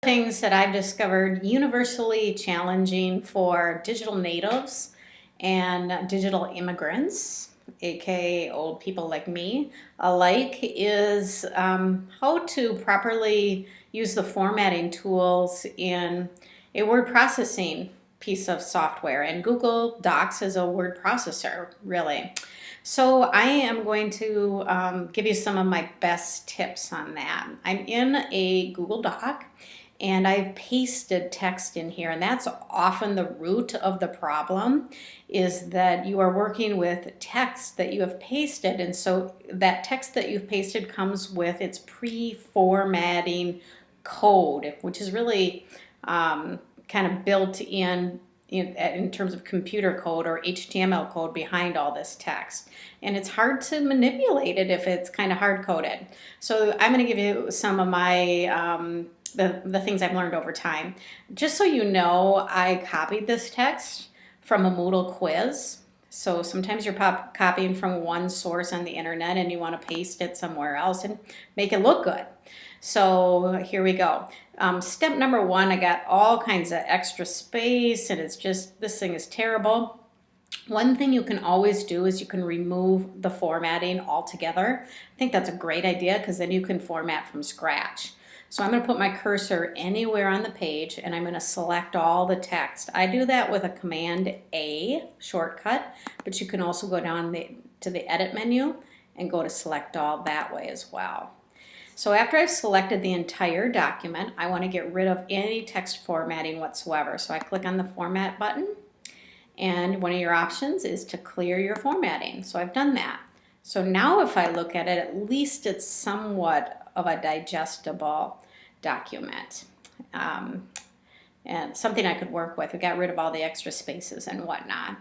Things that I've discovered universally challenging for digital natives and digital immigrants, aka old people like me, alike, is how to properly use the formatting tools in a word processing piece of software. And Google Docs is a word processor, really. So I am going to give you some of my best tips on that. I'm in a Google Doc and I've pasted text in here, and that's often the root of the problem, is that you are working with text that you have pasted, and so that text that you've pasted comes with its pre-formatting code, which is really kind of built in terms of computer code or HTML code behind all this text. And it's hard to manipulate it if it's kind of hard-coded. So I'm going to give you some of my the things I've learned over time. Just so you know, I copied this text from a Moodle quiz. So sometimes you're copying from one source on the internet and you want to paste it somewhere else and make it look good. So here we go. Step number one, I got all kinds of extra space and it's just, this thing is terrible. One thing you can always do is you can remove the formatting altogether. I think that's a great idea because then you can format from scratch. So I'm going to put my cursor anywhere on the page and I'm going to select all the text. I do that with a Command A shortcut, but you can also go down to the edit menu and go to select all that way as well. So after I've selected the entire document, I want to get rid of any text formatting whatsoever. So I click on the format button, and one of your options is to clear your formatting. So I've done that. So now if I look at it, at least it's somewhat of a digestible document and something I could work with. We got rid of all the extra spaces and whatnot.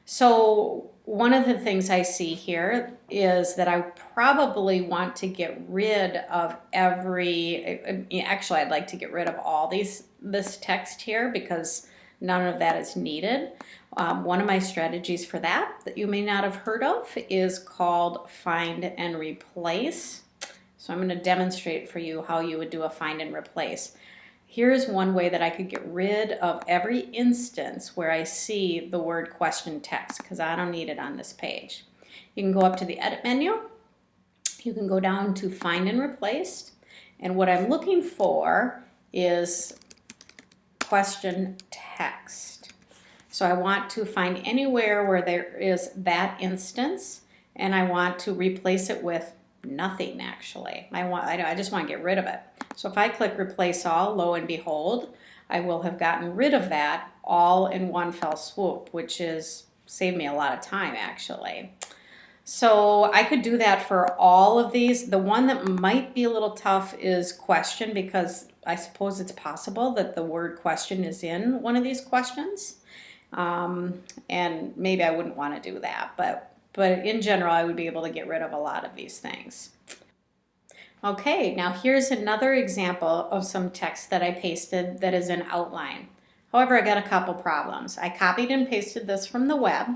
So one of the things I see here is that I probably want to get rid of actually I'd like to get rid of all this text here because none of that is needed. One of my strategies for that you may not have heard of is called find and replace. So I'm going to demonstrate for you how you would do a find and replace. Here's one way that I could get rid of every instance where I see the word question text because I don't need it on this page. You can go up to the edit menu. You can go down to find and replace. And what I'm looking for is question text. So I want to find anywhere where there is that instance and I want to replace it with nothing actually. I just want to get rid of it. So if I click replace all, lo and behold, I will have gotten rid of that all in one fell swoop, which is saved me a lot of time actually. So I could do that for all of these. The one that might be a little tough is question, because I suppose it's possible that the word question is in one of these questions. And maybe I wouldn't want to do that, but in general, I would be able to get rid of a lot of these things. Okay, now here's another example of some text that I pasted that is in outline. However, I got a couple problems. I copied and pasted this from the web,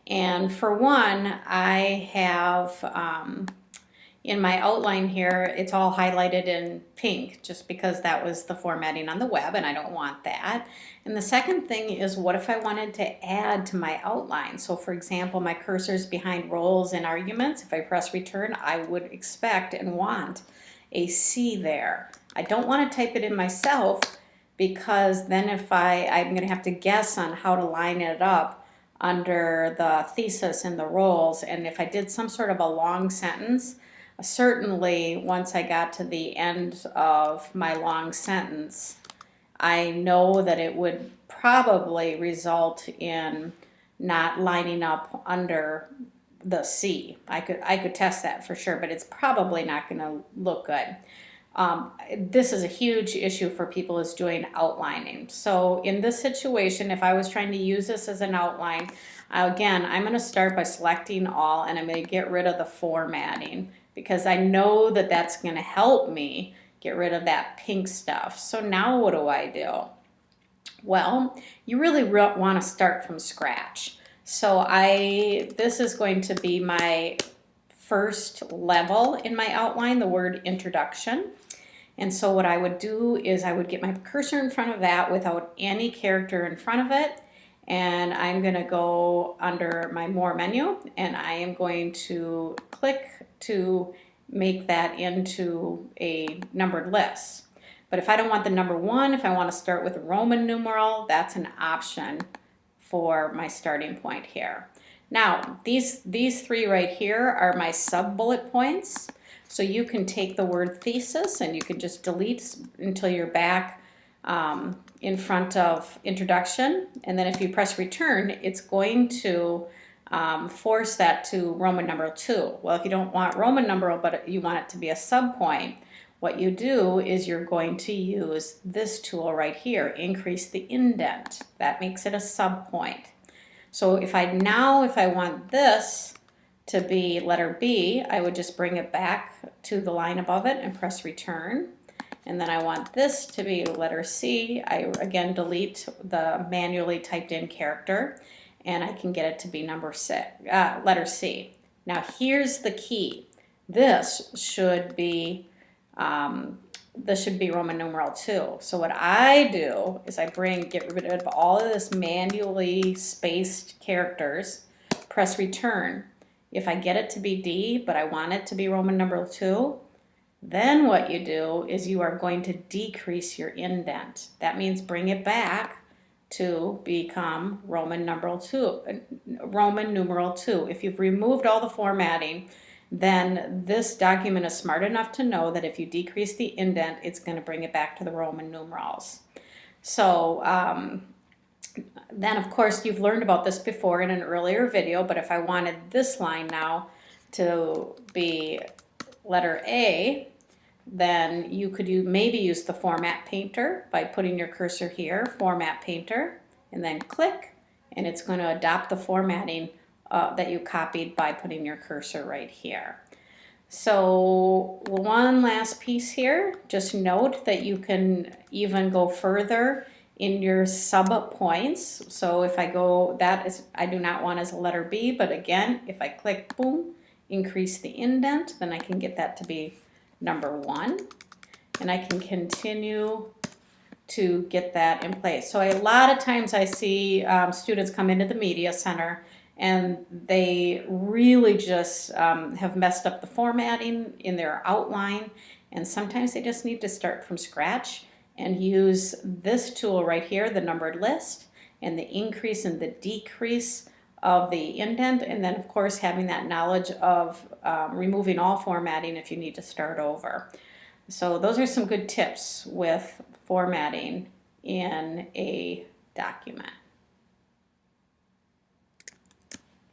and for one, I have in my outline here, it's all highlighted in pink just because that was the formatting on the web and I don't want that. And the second thing is, what if I wanted to add to my outline? So for example, my cursor's behind roles and arguments. If I press return, I would expect and want a C there. I don't want to type it in myself because then I'm going to have to guess on how to line it up under the thesis and the roles. And if I did some sort of a long sentence, certainly once I got to the end of my long sentence, I know that it would probably result in not lining up under the C. I could test that for sure, but it's probably not going to look good. This is a huge issue for people who's doing outlining. So in this situation, if I was trying to use this as an outline, again, I'm going to start by selecting all and I'm going to get rid of the formatting because I know that that's going to help me get rid of that pink stuff. So now what do? Well, you really want to start from scratch. So this is going to be my first level in my outline, the word introduction. And so what I would do is I would get my cursor in front of that without any character in front of it. And I'm going to go under my More menu, and I am going to click to make that into a numbered list. But if I don't want the number 1, if I want to start with a Roman numeral, that's an option for my starting point here. Now, these 3 right here are my sub-bullet points. So you can take the word thesis and you can just delete until you're back in front of introduction. And then if you press return, it's going to force that to Roman numeral 2. Well, if you don't want Roman numeral, but you want it to be a subpoint, what you do is you're going to use this tool right here, increase the indent. That makes it a subpoint. So if I want this to be letter B, I would just bring it back to the line above it and press return. And then I want this to be letter C. I again delete the manually typed in character, and I can get it to be letter C. Now here's the key. This should be Roman numeral 2. So what I do is I get rid of all of this manually spaced characters, press return. If I get it to be D, but I want it to be Roman numeral 2, then what you do is you are going to decrease your indent. That means bring it back to become Roman numeral 2. If you've removed all the formatting, then this document is smart enough to know that if you decrease the indent, it's going to bring it back to the Roman numerals. So then, of course, you've learned about this before in an earlier video, but if I wanted this line now to be letter A, then you could maybe use the Format Painter by putting your cursor here, Format Painter, and then click, and it's going to adopt the formatting that you copied by putting your cursor right here. So one last piece here, just note that you can even go further in your sub points. So if I go, I do not want as a letter B, but again, if I click, boom, increase the indent, then I can get that to be number 1. And I can continue to get that in place. So a lot of times I see students come into the Media Center and they really just have messed up the formatting in their outline, and sometimes they just need to start from scratch and use this tool right here, the numbered list, and the increase and the decrease of the indent, and then of course having that knowledge of removing all formatting if you need to start over. So those are some good tips with formatting in a document.